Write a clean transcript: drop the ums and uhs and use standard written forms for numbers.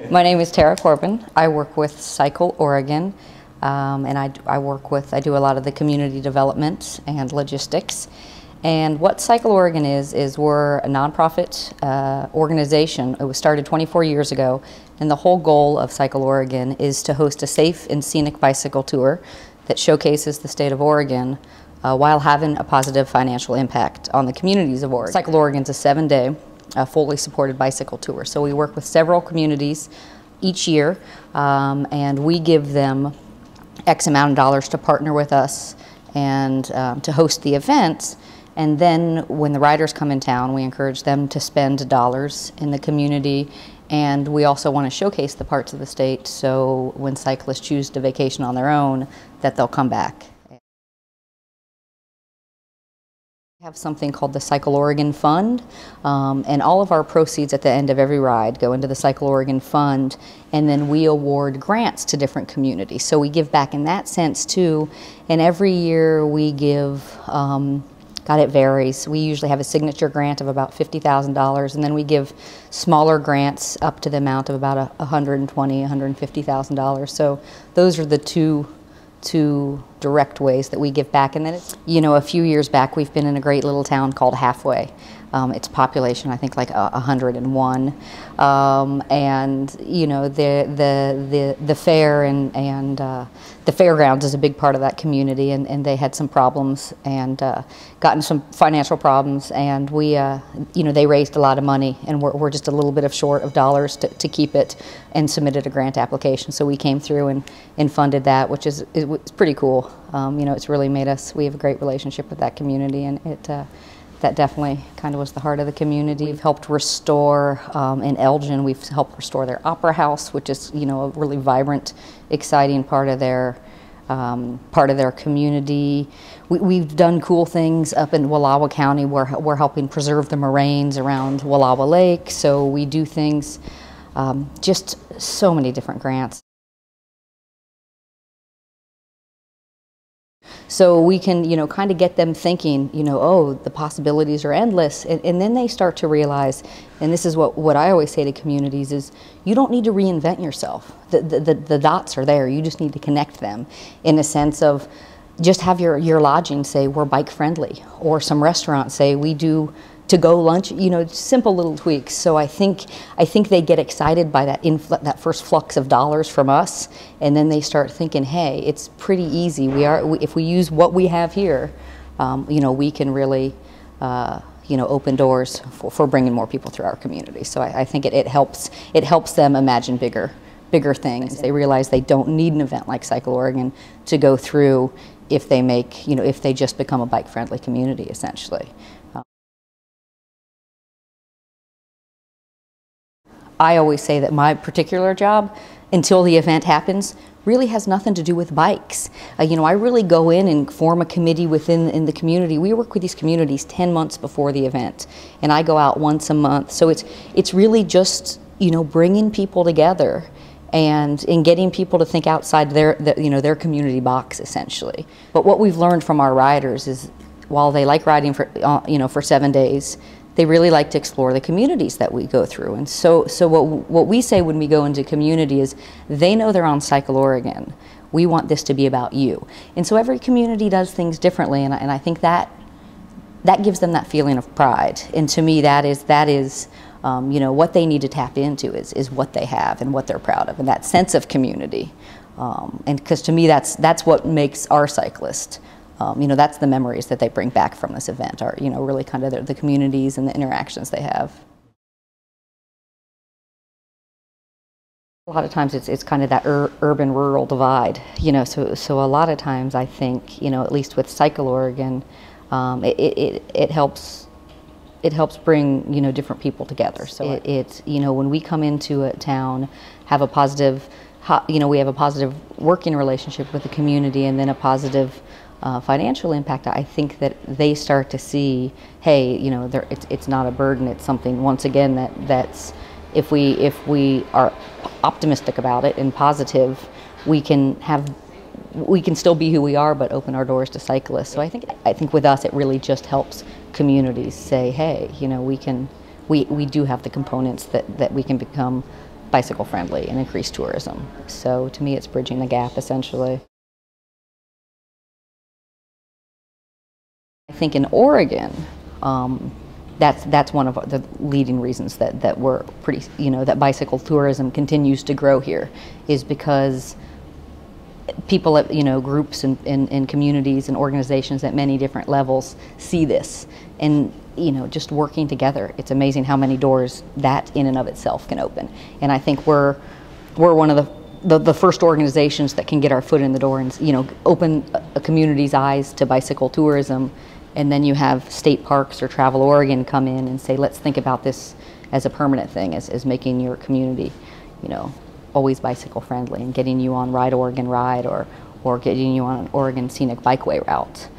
My name is Corbin. I work with CycleOregon, and I do a lot of the community development and logistics. And what CycleOregon is we're a nonprofit organization. It was started 24 years ago, and the whole goal of CycleOregon is to host a safe and scenic bicycle tour that showcases the state of Oregon while having a positive financial impact on the communities of Oregon. CycleOregon is a 7-day fully supported bicycle tour. So we work with several communities each year, and we give them X amount of dollars to partner with us and to host the event. And then when the riders come in town, we encourage them to spend dollars in the community. And we also want to showcase the parts of the state so when cyclists choose to vacation on their own, that they'll come back. We have something called the CycleOregon Fund, and all of our proceeds at the end of every ride go into the CycleOregon Fund, and then we award grants to different communities. So we give back in that sense too, and every year we give, God, it varies. We usually have a signature grant of about $50,000, and then we give smaller grants up to the amount of about $120,000, $150,000. So those are the two direct ways that we give back. And then it's, you know, a few years back we've been in a great little town called Halfway. Its population, I think, like 101, and you know the fair and the fairgrounds is a big part of that community, and they had some problems and gotten some financial problems, and we you know, they raised a lot of money, and we're just a little bit short of dollars to keep it, and submitted a grant application. So we came through and funded that, which is pretty cool. You know, it's really made us. We have a great relationship with that community, and that definitely kind of was the heart of the community. We've helped restore, in Elgin, we've helped restore their opera house, which is, you know, a really vibrant, exciting part of their community. We've done cool things up in Wallowa County. We're helping preserve the moraines around Wallowa Lake. So we do things, just so many different grants. So we can, you know, kind of get them thinking, you know, oh, the possibilities are endless. And then they start to realize, and this is what I always say to communities, is you don't need to reinvent yourself. The dots are there. You just need to connect them in a sense of just have your lodging say we're bike friendly, or some restaurants say we do to-go lunch, you know, simple little tweaks. So I think they get excited by that first flux of dollars from us, and then they start thinking, hey, it's pretty easy. If we use what we have here, you know, we can really, you know, open doors for bringing more people through our community. So I think it helps them imagine bigger things. They realize they don't need an event like CycleOregon to go through if they make, you know, if they just become a bike-friendly community, essentially. I always say that my particular job, until the event happens, really has nothing to do with bikes. You know, I really go in and form a committee in the community. We work with these communities 10 months before the event, and I go out once a month. So it's really just, you know, bringing people together and getting people to think outside their community box, essentially. But what we've learned from our riders is, while they like riding for you know, for 7 days, they really like to explore the communities that we go through. And so what we say when we go into community is, they know they're on CycleOregon. We want this to be about you. And so every community does things differently, and I think that gives them that feeling of pride. And to me, that is you know, what they need to tap into is what they have and what they're proud of, and that sense of community. And because to me, that's what makes our cyclist. You know, that's the memories that they bring back from this event, are, you know, really kind of the communities and the interactions they have. A lot of times it's kind of that urban-rural divide, you know, so a lot of times I think, you know, at least with CycleOregon, it helps bring, you know, different people together. So you know, when we come into a town, have a positive, you know, we have a positive working relationship with the community, and then a positive financial impact, I think that they start to see, hey, you know, it's not a burden. It's something, once again, that's if we are optimistic about it and positive, we can still be who we are, but open our doors to cyclists. So I think with us, it really just helps communities say, hey, you know, we do have the components that we can become bicycle friendly and increase tourism. So to me, it's bridging the gap essentially. I think in Oregon, that's one of the leading reasons that we're pretty, that bicycle tourism continues to grow here, is because people at, groups and communities and organizations at many different levels see this, and just working together, it's amazing how many doors that in and of itself can open. And I think we're one of the first organizations that can get our foot in the door and open a community's eyes to bicycle tourism. And then you have state parks or Travel Oregon come in and say, let's think about this as a permanent thing, as making your community, always bicycle friendly, and getting you on Ride Oregon Ride or getting you on an Oregon Scenic Bikeway route.